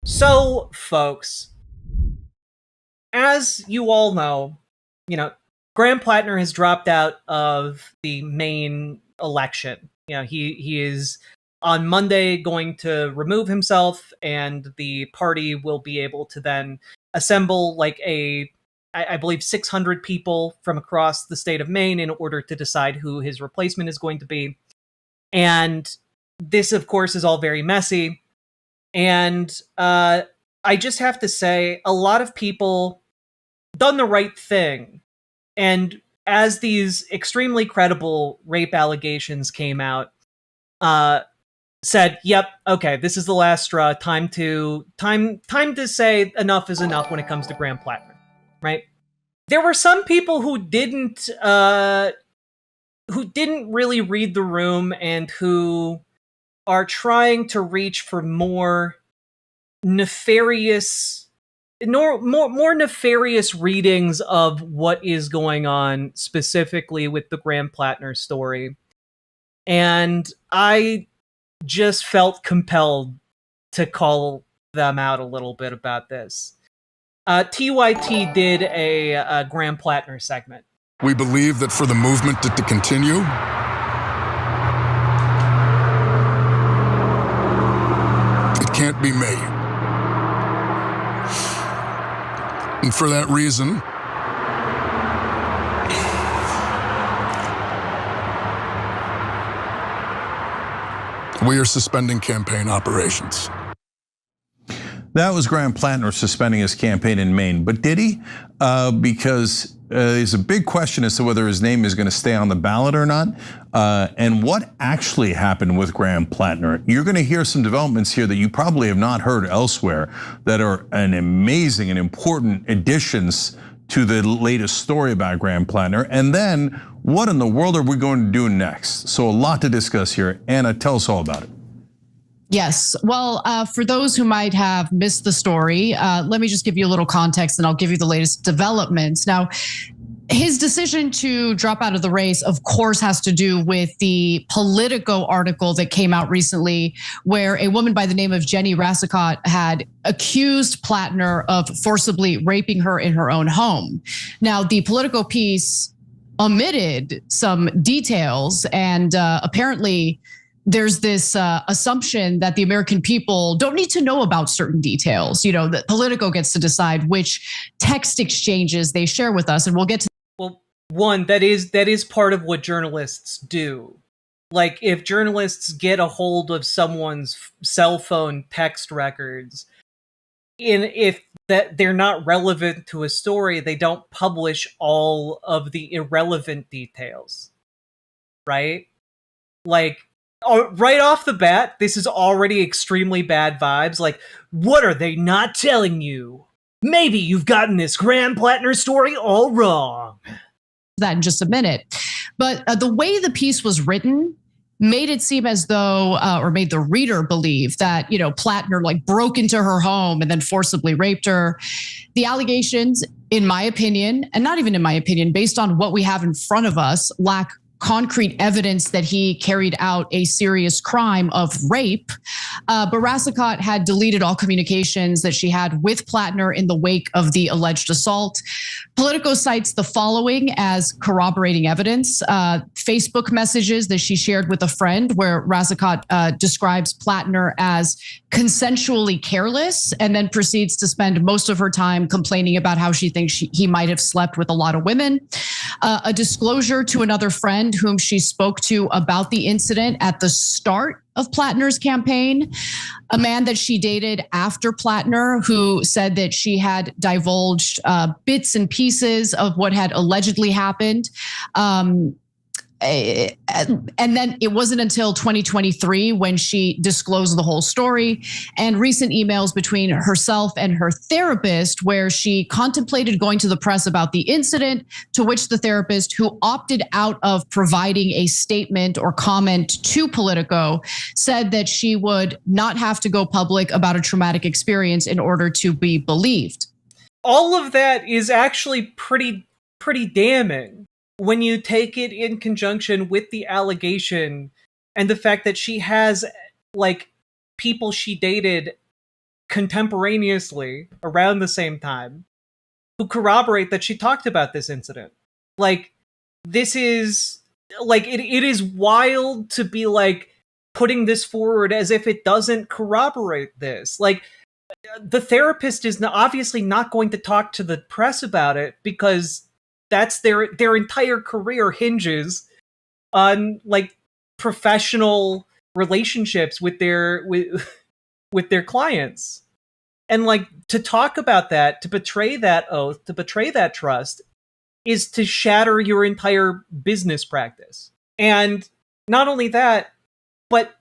So, folks, as you all know, you know, Graham Platner has dropped out of the main election. He is on Monday going to remove himself, and the party will be able to then assemble I believe 600 people from across the state of Maine in order to decide who his replacement is going to be. And this, of course, is all very messy. And I just have to say, a lot of people done the right thing. And as these extremely credible rape allegations came out, said, "Yep, okay, this is the last straw. Time to say enough is enough when it comes to Graham Platner." Right? There were some people who didn't really read the room and who are trying to reach for more nefarious readings of what is going on specifically with the Graham Platner story. And I just felt compelled to call them out a little bit about this. TYT did a Graham Platner segment. We believe that for the movement to continue, it can't be me. And for that reason, we are suspending campaign operations. That was Graham Platner suspending his campaign in Maine, but did he? Because there's a big question as to whether his name is going to stay on the ballot or not, and what actually happened with Graham Platner. You're going to hear some developments here that you probably have not heard elsewhere that are an amazing and important additions to the latest story about Graham Platner. And then what in the world are we going to do next? So a lot to discuss here. Anna, tell us all about it. Yes. Well, for those who might have missed the story, let me just give you a little context and I'll give you the latest developments. Now, his decision to drop out of the race, of course, has to do with the Politico article that came out recently, where a woman by the name of Jenny Rassicot had accused Platner of forcibly raping her in her own home. Now, the Politico piece omitted some details, and apparently there's this assumption that the American people don't need to know about certain details. You know, that Politico gets to decide which text exchanges they share with us, and we'll get to. Well, one, that is part of what journalists do. Like, if journalists get a hold of someone's cell phone text records, if that they're not relevant to a story, they don't publish all of the irrelevant details, right? Like, right off the bat, this is already extremely bad vibes. Like, what are they not telling you? Maybe you've gotten this Graham Platner story all wrong. That in just a minute. But the way the piece was written made it seem as though, or made the reader believe that, Platner like broke into her home and then forcibly raped her. The allegations, in my opinion, and not even in my opinion, based on what we have in front of us, lack concrete evidence that he carried out a serious crime of rape. But Rassicot had deleted all communications that she had with Platner in the wake of the alleged assault. Politico cites the following as corroborating evidence: Facebook messages that she shared with a friend, where Rassicot describes Platner as consensually careless, and then proceeds to spend most of her time complaining about how she thinks he might have slept with a lot of women. A disclosure to another friend whom she spoke to about the incident at the start of Platner's campaign, a man that she dated after Platner, who said that she had divulged bits and pieces of what had allegedly happened. And then it wasn't until 2023 when she disclosed the whole story, and recent emails between herself and her therapist, where she contemplated going to the press about the incident, to which the therapist, who opted out of providing a statement or comment to Politico, said that she would not have to go public about a traumatic experience in order to be believed. All of that is actually pretty damning when you take it in conjunction with the allegation and the fact that she has, like, people she dated contemporaneously around the same time who corroborate that she talked about this incident. Like, this is like it is wild to be like putting this forward as if it doesn't corroborate this. Like, the therapist is obviously not going to talk to the press about it because that's their entire career hinges on like professional relationships with their clients. And like, to talk about that, to betray that oath, to betray that trust is to shatter your entire business practice. And not only that, but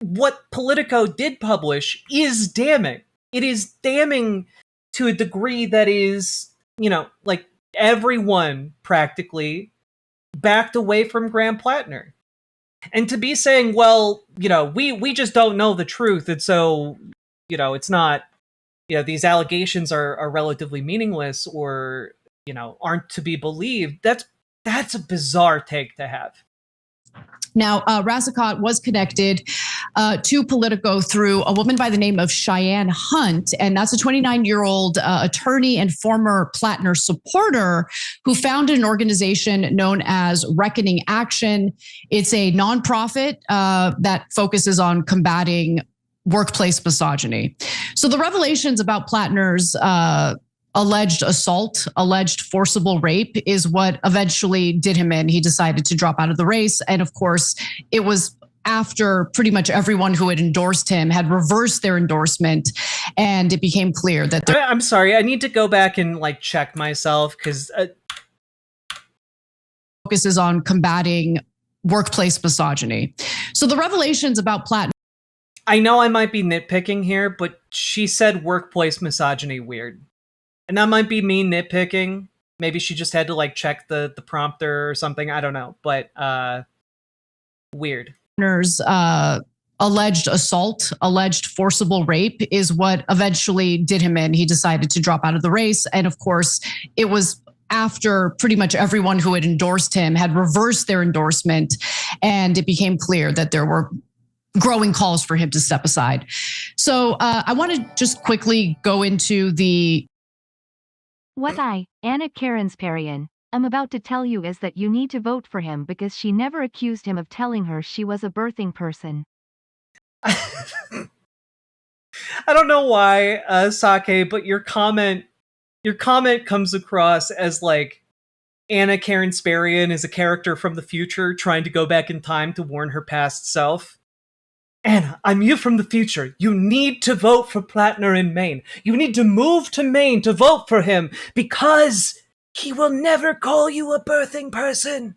what Politico did publish is damning. It is damning to a degree that is, like, everyone practically backed away from Graham Platner. And to be saying, well, we just don't know the truth, and so, it's not, these allegations are relatively meaningless or, aren't to be believed, that's a bizarre take to have. Now, Rassicot was connected to Politico through a woman by the name of Cheyenne Hunt, and that's a 29-year-old attorney and former Platner supporter who founded an organization known as Reckoning Action. It's a nonprofit that focuses on combating workplace misogyny. So the revelations about Platner's alleged assault, alleged forcible rape is what eventually did him in. He decided to drop out of the race. And of course, it was after pretty much everyone who had endorsed him had reversed their endorsement. And it became clear that I'm sorry, I need to go back and like check myself because focuses on combating workplace misogyny. So the revelations about Platner. I know I might be nitpicking here, but she said workplace misogyny weird. And that might be me nitpicking. Maybe she just had to like check the prompter or something. I don't know, but weird. Alleged assault, alleged forcible rape is what eventually did him in. He decided to drop out of the race. And of course, it was after pretty much everyone who had endorsed him had reversed their endorsement. And it became clear that there were growing calls for him to step aside. So I want to just quickly go into the What I, Anna Karensparian, am about to tell you is that you need to vote for him because she never accused him of telling her she was a birthing person. I don't know why, Sake, but your comment comes across as like Anna Karensparian is a character from the future trying to go back in time to warn her past self. Anna, I'm you from the future. You need to vote for Platner in Maine. You need to move to Maine to vote for him because he will never call you a birthing person.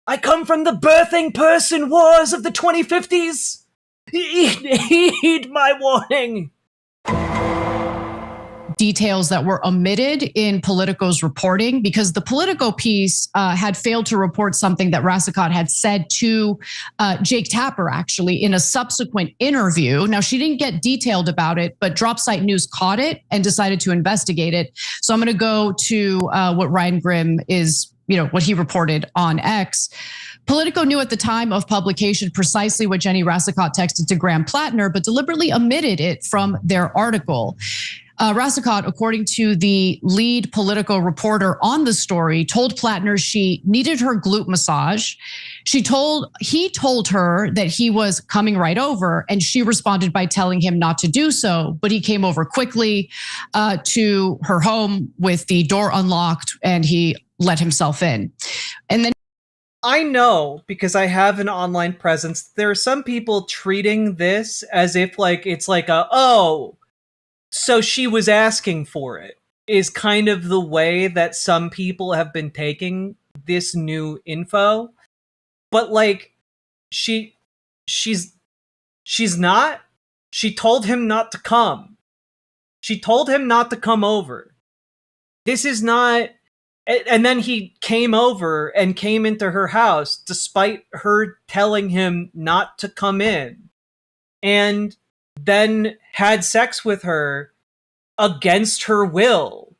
I come from the birthing person wars of the 2050s. Heed my warning. Details that were omitted in Politico's reporting because the Politico piece had failed to report something that Rassicot had said to Jake Tapper, actually, in a subsequent interview. Now, she didn't get detailed about it, but Dropsite News caught it and decided to investigate it. So I'm going to go to what Ryan Grimm is, what he reported on X. Politico knew at the time of publication precisely what Jenny Rassicot texted to Graham Platner, but deliberately omitted it from their article. Rassicot, according to the lead Politico reporter on the story, told Platner she needed her glute massage. He told her that he was coming right over, and she responded by telling him not to do so. But he came over quickly to her home with the door unlocked, and he let himself in. And then I know, because I have an online presence, there are some people treating this as if like it's like so she was asking for it, is kind of the way that some people have been taking this new info. But like, she's not. She told him not to come. She told him not to come over. This is not. And then he came over and came into her house despite her telling him not to come in. And then had sex with her against her will.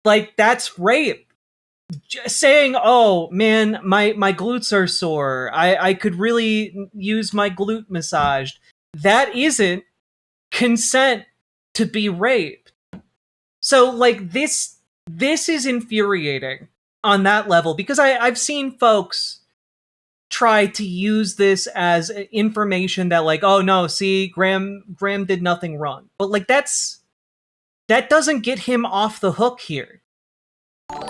Like, that's rape. Just saying, oh man, my glutes are sore. I could really use my glute massaged. That isn't consent to be raped. So like this is infuriating on that level, because I've seen folks try to use this as information that like, oh no, see, Graham did nothing wrong. But like that doesn't get him off the hook here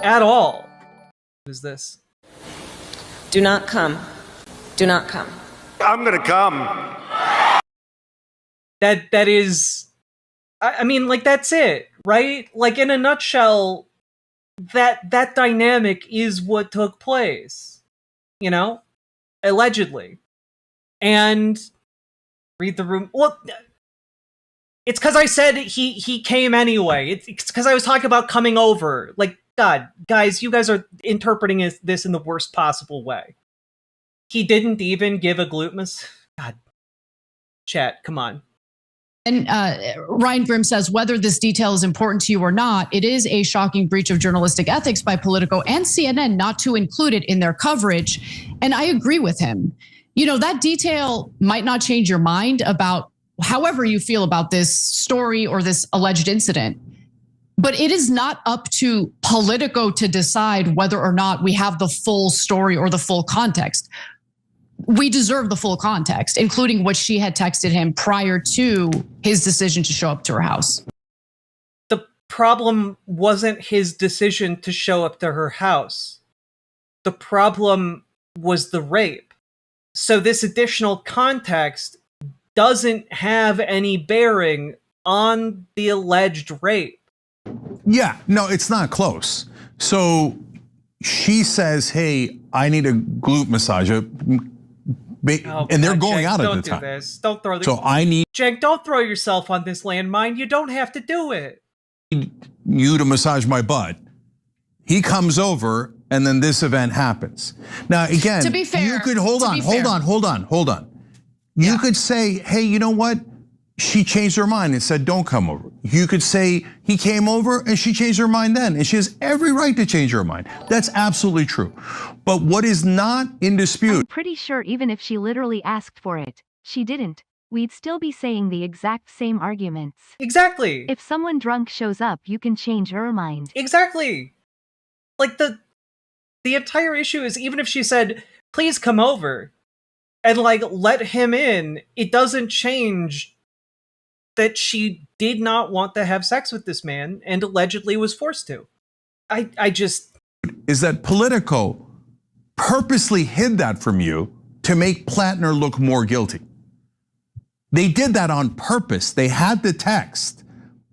at all. What is this? Do not come. Do not come. I'm gonna come. That is, I mean, like, that's it, right? Like, in a nutshell, that dynamic is what took place, you know, allegedly. And read the room. Well, it's because I said he came anyway. It's because I was talking about coming over. Like, God, guys, you guys are interpreting this in the worst possible way. He didn't even give a glute massage. God, chat, come on. And Ryan Grimm says, whether this detail is important to you or not, it is a shocking breach of journalistic ethics by Politico and CNN not to include it in their coverage. And I agree with him. You know, that detail might not change your mind about however you feel about this story or this alleged incident. But it is not up to Politico to decide whether or not we have the full story or the full context. We deserve the full context, including what she had texted him prior to his decision to show up to her house. The problem wasn't his decision to show up to her house. The problem was the rape. So this additional context doesn't have any bearing on the alleged rape. Yeah, no, it's not close. So she says, hey, I need a glute massage. And they're going out at the time. Don't do this. Don't throw this. So I need Cenk, don't throw yourself on this landmine. You don't have to do it. you to massage my butt. He comes over, and then this event happens. Now, again, to be fair, you could hold on. You could say, hey, you know what? She changed her mind and said, don't come over. You could say he came over and she changed her mind then, and she has every right to change her mind. That's absolutely true. But what is not in dispute. I'm pretty sure even if she literally asked for it, she didn't, we'd still be saying the exact same arguments. Exactly. If someone drunk shows up, you can change her mind. Exactly. Like the entire issue is, even if she said, please come over, and like let him in, it doesn't change that she did not want to have sex with this man and allegedly was forced to. I just... Is that Politico purposely hid that from you to make Platner look more guilty. They did that on purpose. They had the text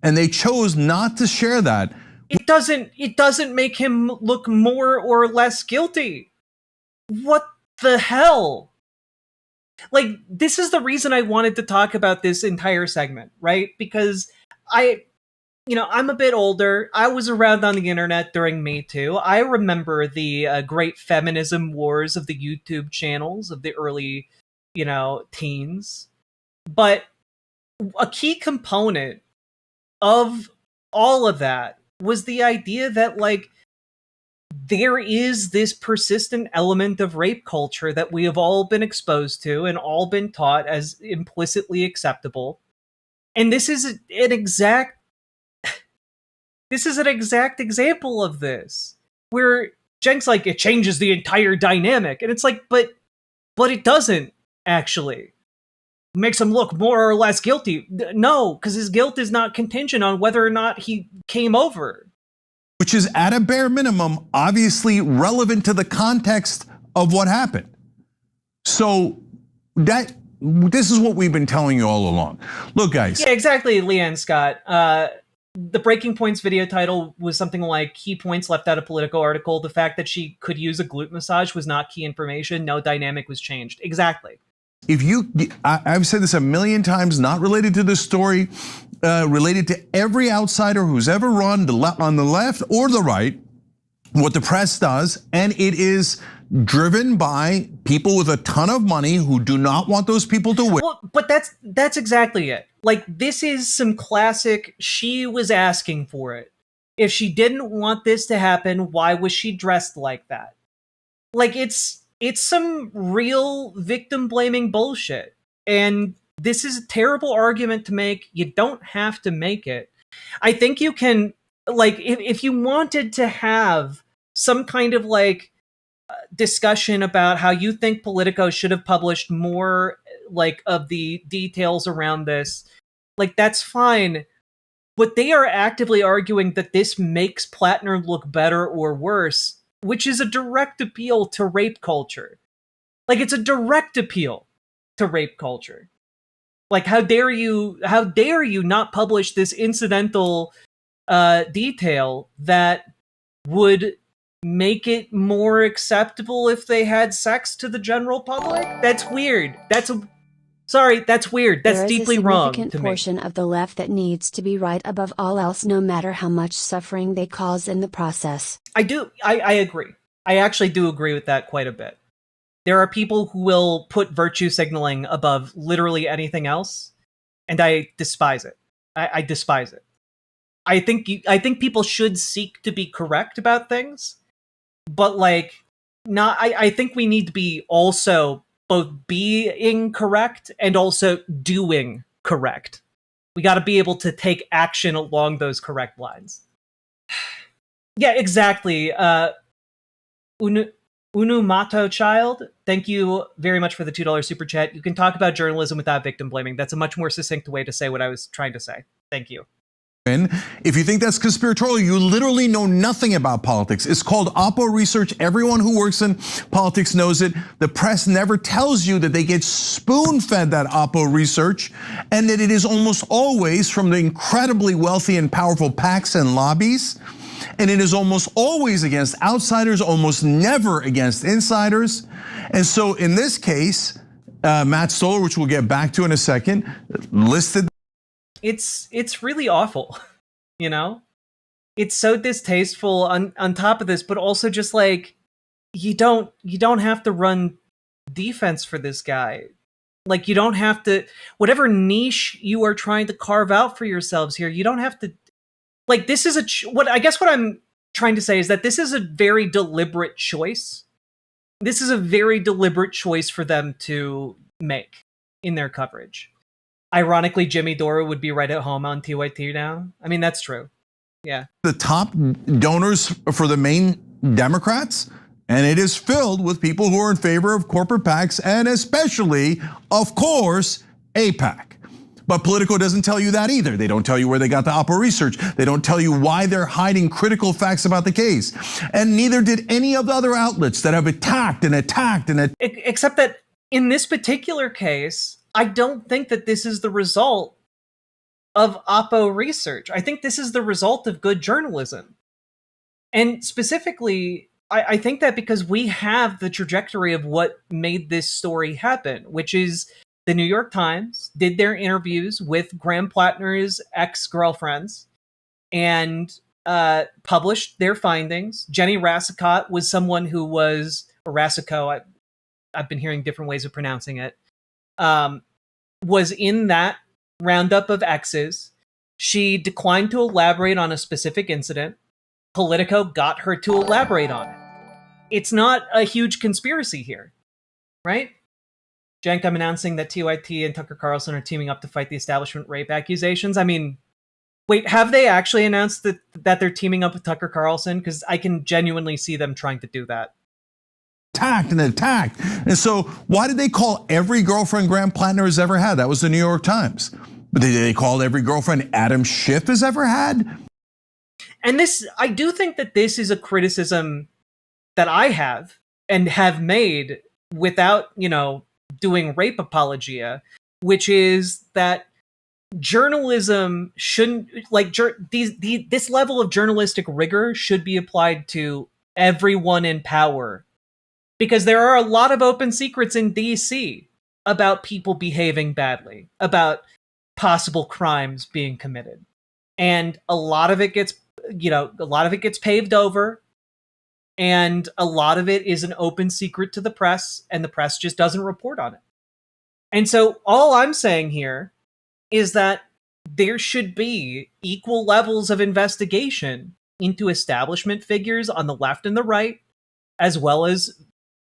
and they chose not to share that. It doesn't make him look more or less guilty. What the hell? Like, this is the reason I wanted to talk about this entire segment, right? Because I'm a bit older. I was around on the internet during Me Too. I remember the great feminism wars of the YouTube channels of the early, teens. But a key component of all of that was the idea that, like, there is this persistent element of rape culture that we have all been exposed to and all been taught as implicitly acceptable. And this is an exact example of this, where Cenk's like, it changes the entire dynamic. And it's like, but it doesn't actually. It makes him look more or less guilty. No, because his guilt is not contingent on whether or not he came over. Which is at a bare minimum, obviously relevant to the context of what happened. So this is what we've been telling you all along. Look, guys. Yeah, exactly, Leanne Scott. The Breaking Points video title was something like key points left out of Politico article. The fact that she could use a glute massage was not key information. No dynamic was changed. Exactly. I've said this a million times, not related to this story, related to every outsider who's ever run on the left or the right, what the press does, and it is driven by people with a ton of money who do not want those people to win. Well, but that's exactly it. Like, this is some classic, she was asking for it. If she didn't want this to happen, why was she dressed like that? Like, it's some real victim blaming bullshit. And this is a terrible argument to make. You don't have to make it. I think you can, like, if you wanted to have some kind of like discussion about how you think Politico should have published more like of the details around this, like, that's fine. But they are actively arguing that this makes Platner look better or worse, which is a direct appeal to rape culture. Like, it's a direct appeal to rape culture. Like, how dare you not publish this incidental detail that would make it more acceptable if they had sex to the general public? That's weird. That's weird. That's deeply wrong to me. There is a significant portion of the left that needs to be right above all else, no matter how much suffering they cause in the process. I agree. I actually do agree with that quite a bit. There are people who will put virtue signaling above literally anything else, and I despise it. I despise it. I think people should seek to be correct about things, but like, not. I think we need to be also both being correct and also doing correct. We got to be able to take action along those correct lines. Yeah, exactly. Unumato Child, thank you very much for the $2 super chat. You can talk about journalism without victim blaming. That's a much more succinct way to say what I was trying to say. Thank you. If you think that's conspiratorial, you literally know nothing about politics. It's called Oppo research. Everyone who works in politics knows it. The press never tells you that they get spoon-fed that Oppo research, and that it is almost always from the incredibly wealthy and powerful PACs and lobbies. And it is almost always against outsiders, almost never against insiders. And so in this case, Matt Stoller, which we'll get back to in a second, listed. It's really awful, you know? It's so distasteful on top of this, but also just like, you don't have to run defense for this guy. Like, you don't have to, whatever niche you are trying to carve out for yourselves here, you don't have to, like, this is what I'm trying to say is that this is a very deliberate choice. This is a very deliberate choice for them to make in their coverage. Ironically, Jimmy Dore would be right at home on TYT now. I mean, that's true. Yeah. The top donors for the main Democrats, and it is filled with people who are in favor of corporate PACs and especially, of course, AIPAC. But Politico doesn't tell you that either. They don't tell you where they got the Oppo research. They don't tell you why they're hiding critical facts about the case. And neither did any of the other outlets that have attacked. Except that in this particular case, I don't think that this is the result of Oppo research. I think this is the result of good journalism. And specifically, I think that because we have the trajectory of what made this story happen, which is the New York Times did their interviews with Graham Platner's ex-girlfriends and published their findings. Jenny Rassicot was someone who was, or Rassico, I've been hearing different ways of pronouncing it, was in that roundup of exes. She declined to elaborate on a specific incident. Politico got her to elaborate on it. It's not a huge conspiracy here, right? Cenk, I'm announcing that TYT and Tucker Carlson are teaming up to fight the establishment rape accusations. I mean, wait, have they actually announced that they're teaming up with Tucker Carlson? Because I can genuinely see them trying to do that. Attacked. And so why did they call every girlfriend Graham Platner has ever had? That was the New York Times. But did they call every girlfriend Adam Schiff has ever had? And this, I do think that this is a criticism that I have and have made without, doing rape apologia, which is that journalism shouldn't, like, this level of journalistic rigor should be applied to everyone in power. Because there are a lot of open secrets in DC about people behaving badly, about possible crimes being committed. And a lot of it gets, paved over. And a lot of it is an open secret to the press, and the press just doesn't report on it. And so all I'm saying here is that there should be equal levels of investigation into establishment figures on the left and the right, as well as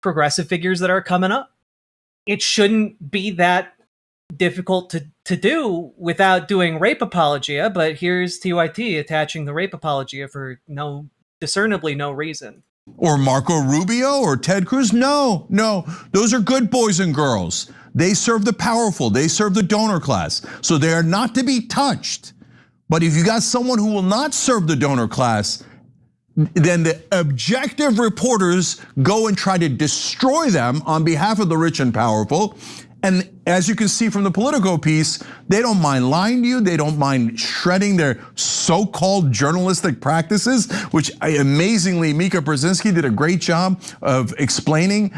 progressive figures that are coming up. It shouldn't be that difficult to do without doing rape apologia, but here's TYT attaching the rape apologia for discernibly no reason. Or Marco Rubio or Ted Cruz? No, those are good boys and girls. They serve the powerful, they serve the donor class. So they are not to be touched. But if you got someone who will not serve the donor class, then the objective reporters go and try to destroy them on behalf of the rich and powerful. And as you can see from the Politico piece, they don't mind lying to you. They don't mind shredding their so-called journalistic practices, which amazingly Mika Brzezinski did a great job of explaining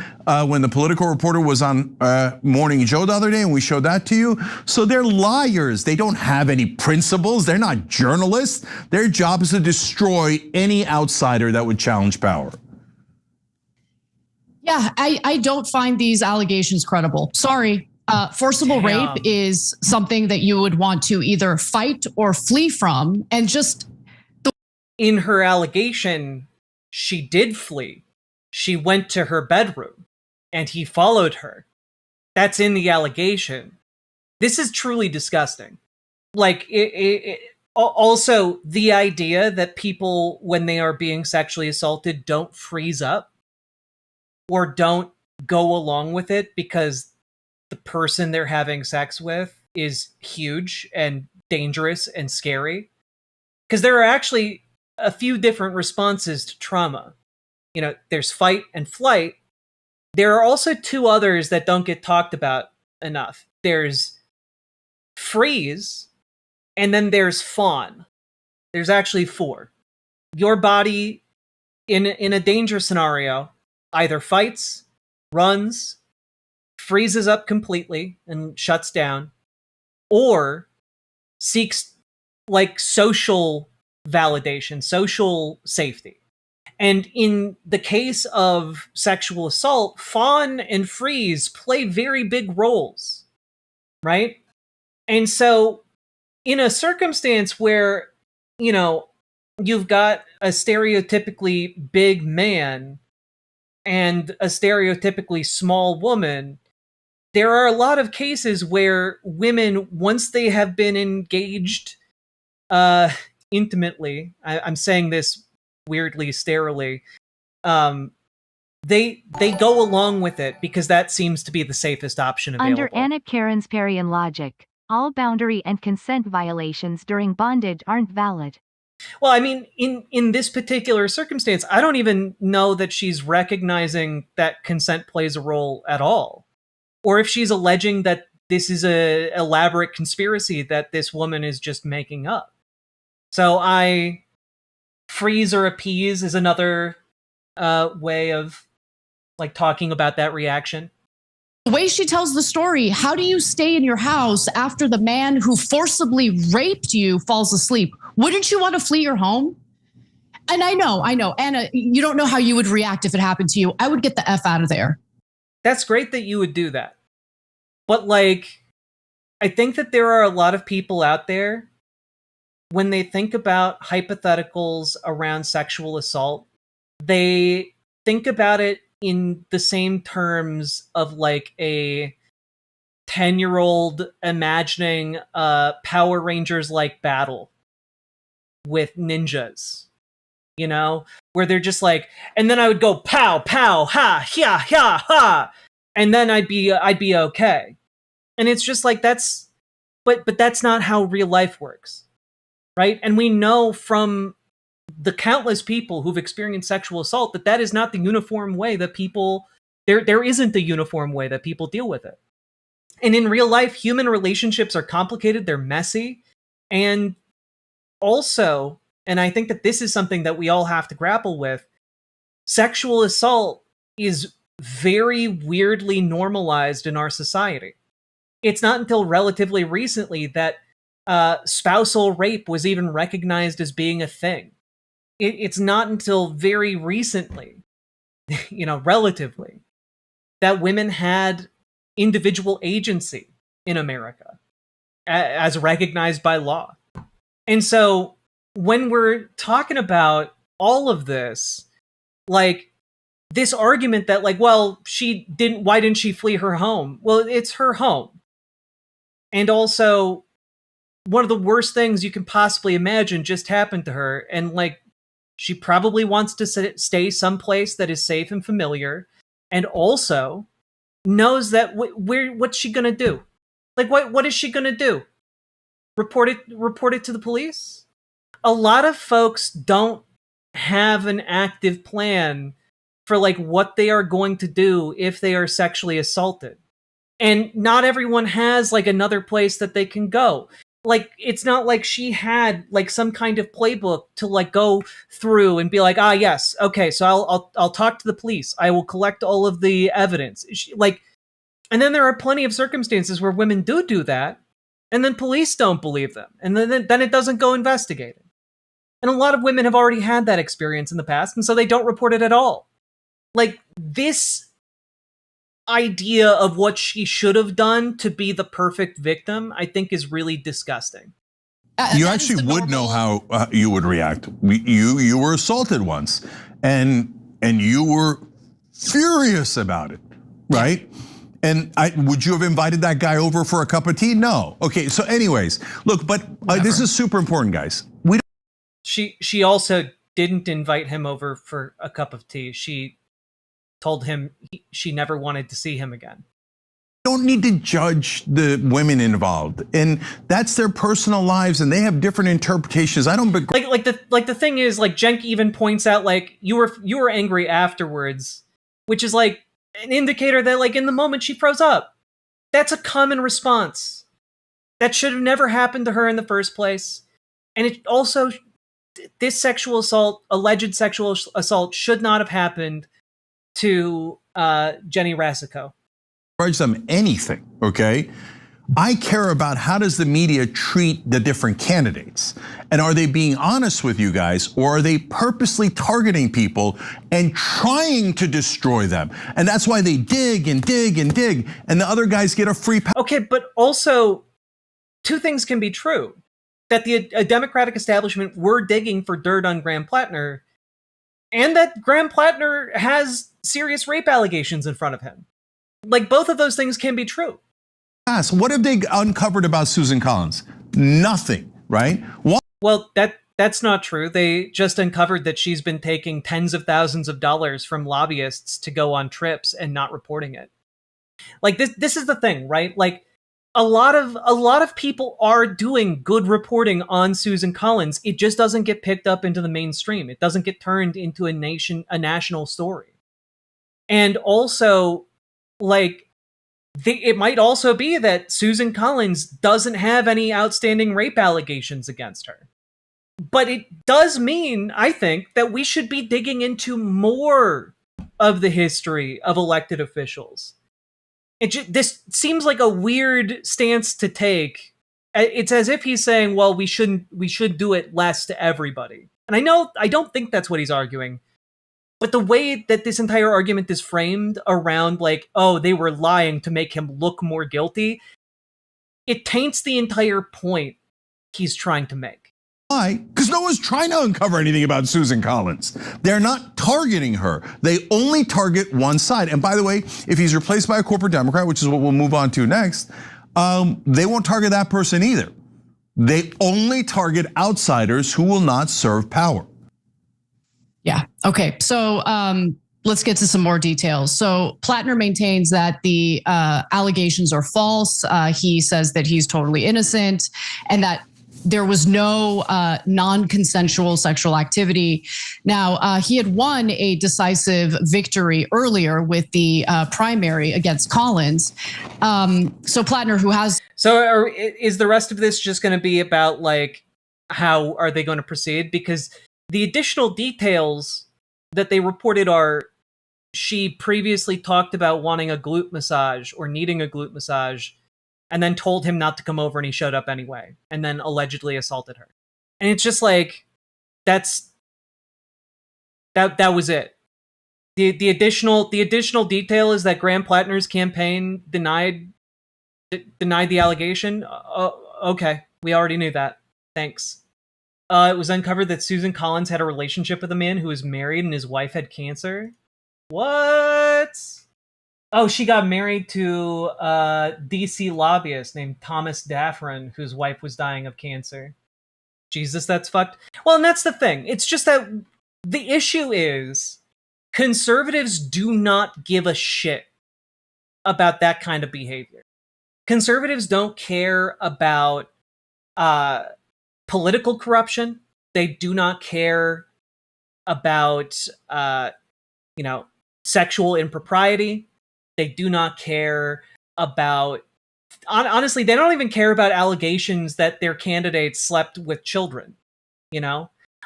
when the Politico reporter was on Morning Joe the other day, and we showed that to you. So they're liars. They don't have any principles. They're not journalists. Their job is to destroy any outsider that would challenge power. Yeah, I don't find these allegations credible. Sorry. Forcible rape is something that you would want to either fight or flee from. And just in her allegation, she did flee. She went to her bedroom and he followed her. That's in the allegation. This is truly disgusting. Like, also the idea that people, when they are being sexually assaulted, don't freeze up or don't go along with it because the person they're having sex with is huge and dangerous and scary. Because there are actually a few different responses to trauma. There's fight and flight. There are also two others that don't get talked about enough. There's freeze, and then there's fawn. There's actually four. Your body in a danger scenario either fights, runs, freezes up completely and shuts down, or seeks like social validation, social safety. And in the case of sexual assault, fawn and freeze play very big roles, right? And so in a circumstance where, you've got a stereotypically big man and a stereotypically small woman, there are a lot of cases where women, once they have been engaged intimately, I'm saying this weirdly sterilely, they go along with it because that seems to be the safest option available. Under Ana Karensparian logic, all boundary and consent violations during bondage aren't valid. Well, I mean, in this particular circumstance, I don't even know that she's recognizing that consent plays a role at all. Or if she's alleging that this is an elaborate conspiracy that this woman is just making up. So freeze or appease is another way of like talking about that reaction. the way she tells the story, how do you stay in your house after the man who forcibly raped you falls asleep? Wouldn't you want to flee your home? And I know, Anna, you don't know how you would react if it happened to you. I would get the F out of there. That's great that you would do that. But like, I think that there are a lot of people out there, when they think about hypotheticals around sexual assault, they think about it in the same terms of like a 10-year-old imagining a Power Rangers-like battle with ninjas, you know, where they're just like, and then I would go pow, pow, ha, ya, ha, ha, and then I'd be okay. And it's just like, that's, but that's not how real life works, right? And we know from the countless people who've experienced sexual assault that is not the uniform way that people, there isn't a uniform way that people deal with it. And in real life, human relationships are complicated, they're messy, and also, and I think that this is something that we all have to grapple with, sexual assault is very weirdly normalized in our society. It's not until relatively recently that spousal rape was even recognized as being a thing. It's not until very recently, you know, relatively, that women had individual agency in America as recognized by law. And so when we're talking about all of this, like this argument that like, well, why didn't she flee her home? Well, it's her home. And also, one of the worst things you can possibly imagine just happened to her. And like, she probably wants to stay someplace that is safe and familiar. And also knows that what's she going to do? Like, what is she going to do? Report it to the police? A lot of folks don't have an active plan for like what they are going to do if they are sexually assaulted. And not everyone has like another place that they can go. Like, it's not like she had like some kind of playbook to like go through and be like, ah, yes, okay, so I'll talk to the police. I will collect all of the evidence. And then there are plenty of circumstances where women do that, and then police don't believe them, and then it doesn't go investigated. And a lot of women have already had that experience in the past, and so they don't report it at all. Like, this idea of what she should have done to be the perfect victim, I think, is really disgusting. You actually would know how you would react. You were assaulted once, and you were furious about it, right? And would you have invited that guy over for a cup of tea? No. Okay. So, anyways, look, but this is super important, guys. She also didn't invite him over for a cup of tea. She told him she never wanted to see him again. Don't need to judge the women involved, and that's their personal lives, and they have different interpretations. I don't like the thing is, like, Cenk even points out, like, you were angry afterwards, which is like an indicator that, like, in the moment she froze up. That's a common response. That should have never happened to her in the first place. And it also, this sexual assault, alleged sexual assault, should not have happened to Jenny Rasico. Charge them anything, okay? I care about how does the media treat the different candidates, and are they being honest with you guys, or are they purposely targeting people and trying to destroy them? And that's why they dig and dig and dig, and the other guys get a free pass. Okay, but also, two things can be true: that the Democratic establishment were digging for dirt on Graham Platner, and that Graham Platner has serious rape allegations in front of him. Like, both of those things can be true. What have they uncovered about Susan Collins? Nothing, right? Well, that's not true. They just uncovered that she's been taking tens of thousands of dollars from lobbyists to go on trips and not reporting it. Like, this is the thing, right? Like, a lot of people are doing good reporting on Susan Collins. It just doesn't get picked up into the mainstream. It doesn't get turned into a national story. And also, like, it might also be that Susan Collins doesn't have any outstanding rape allegations against her. But it does mean, I think, that we should be digging into more of the history of elected officials. This seems like a weird stance to take. It's as if he's saying, well, we should do it less to everybody. And I don't think that's what he's arguing. But the way that this entire argument is framed around, like, oh, they were lying to make him look more guilty, it taints the entire point he's trying to make. Why? Because no one's trying to uncover anything about Susan Collins. They're not targeting her. They only target one side. And by the way, if he's replaced by a corporate Democrat, which is what we'll move on to next, they won't target that person either. They only target outsiders who will not serve power. Yeah. Okay. So let's get to some more details. So Platner maintains that the allegations are false. He says that he's totally innocent and that there was no non-consensual sexual activity. Now, he had won a decisive victory earlier with the primary against Collins. So Platner, who has... So is the rest of this just going to be about, like, how are they going to proceed? Because the additional details that they reported are she previously talked about wanting a glute massage or needing a glute massage, and then told him not to come over, and he showed up anyway, and then allegedly assaulted her. And it's just like, that was it. The additional detail is that Graham Platner's campaign denied the allegation. Okay, we already knew that. Thanks. It was uncovered that Susan Collins had a relationship with a man who was married and his wife had cancer. What? Oh, she got married to a DC lobbyist named Thomas Daffron, whose wife was dying of cancer. Jesus, that's fucked. Well, and that's the thing. It's just that the issue is conservatives do not give a shit about that kind of behavior. Conservatives don't care about political corruption. They do not care about, sexual impropriety. They do not care about, honestly, they don't even care about allegations that their candidates slept with children.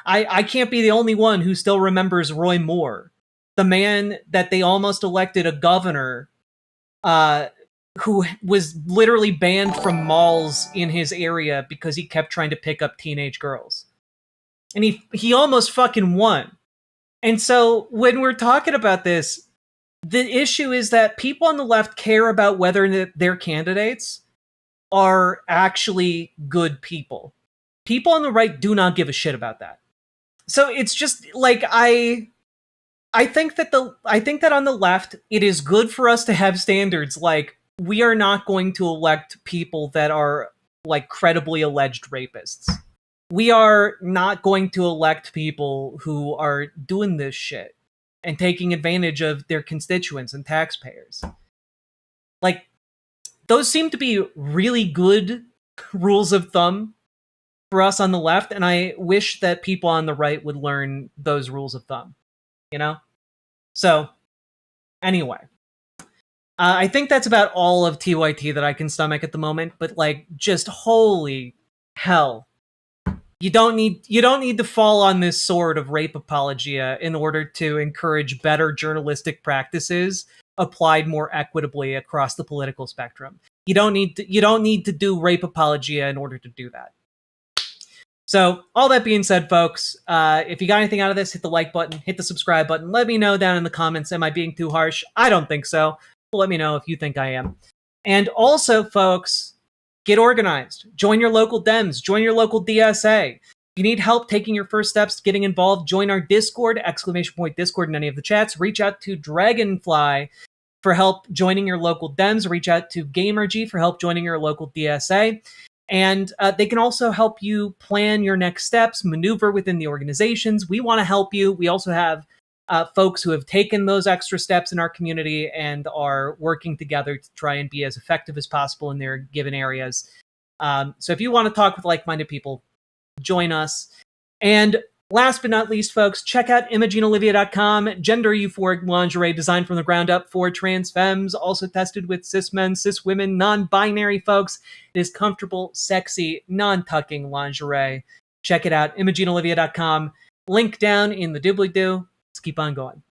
I can't be the only one who still remembers Roy Moore, the man that they almost elected a governor, who was literally banned from malls in his area because he kept trying to pick up teenage girls. And he almost fucking won. And so when we're talking about this, the issue is that people on the left care about whether their candidates are actually good people. People on the right do not give a shit about that. So it's just like I think that on the left it is good for us to have standards like we are not going to elect people that are like credibly alleged rapists. We are not going to elect people who are doing this shit and taking advantage of their constituents and taxpayers. Like, those seem to be really good rules of thumb for us on the left, and I wish that people on the right would learn those rules of thumb, So, anyway. I think that's about all of TYT that I can stomach at the moment, but just holy hell. You don't need to fall on this sword of rape apologia in order to encourage better journalistic practices applied more equitably across the political spectrum. You don't need to do rape apologia in order to do that. So, all that being said, folks, if you got anything out of this, hit the like button, hit the subscribe button. Let me know down in the comments, am I being too harsh? I don't think so. But let me know if you think I am. And also, folks, get organized. Join your local Dems. Join your local DSA. If you need help taking your first steps to getting involved, join our Discord, !Discord in any of the chats. Reach out to Dragonfly for help joining your local Dems. Reach out to Gamergy for help joining your local DSA. And they can also help you plan your next steps, maneuver within the organizations. We want to help you. We also have folks who have taken those extra steps in our community and are working together to try and be as effective as possible in their given areas. So if you want to talk with like-minded people, join us. And last but not least, folks, check out ImogeneOlivia.com, gender euphoric lingerie designed from the ground up for trans femmes, also tested with cis men, cis women, non-binary folks. It is comfortable, sexy, non-tucking lingerie. Check it out, ImogeneOlivia.com. Link down in the doobly-doo. Let's keep on going.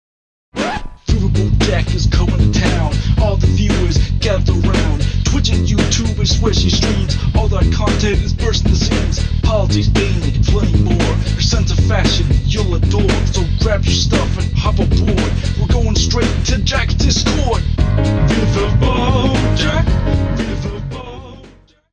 Riverboat deck is going to town. All the viewers gather round. Twitch and YouTube is swishy streams. All that content is bursting the seams. Politics, dating, plenty more. Your sense of fashion you'll adore. So grab your stuff and hop aboard. We're going straight to Jack's Discord. Riverboat Jack.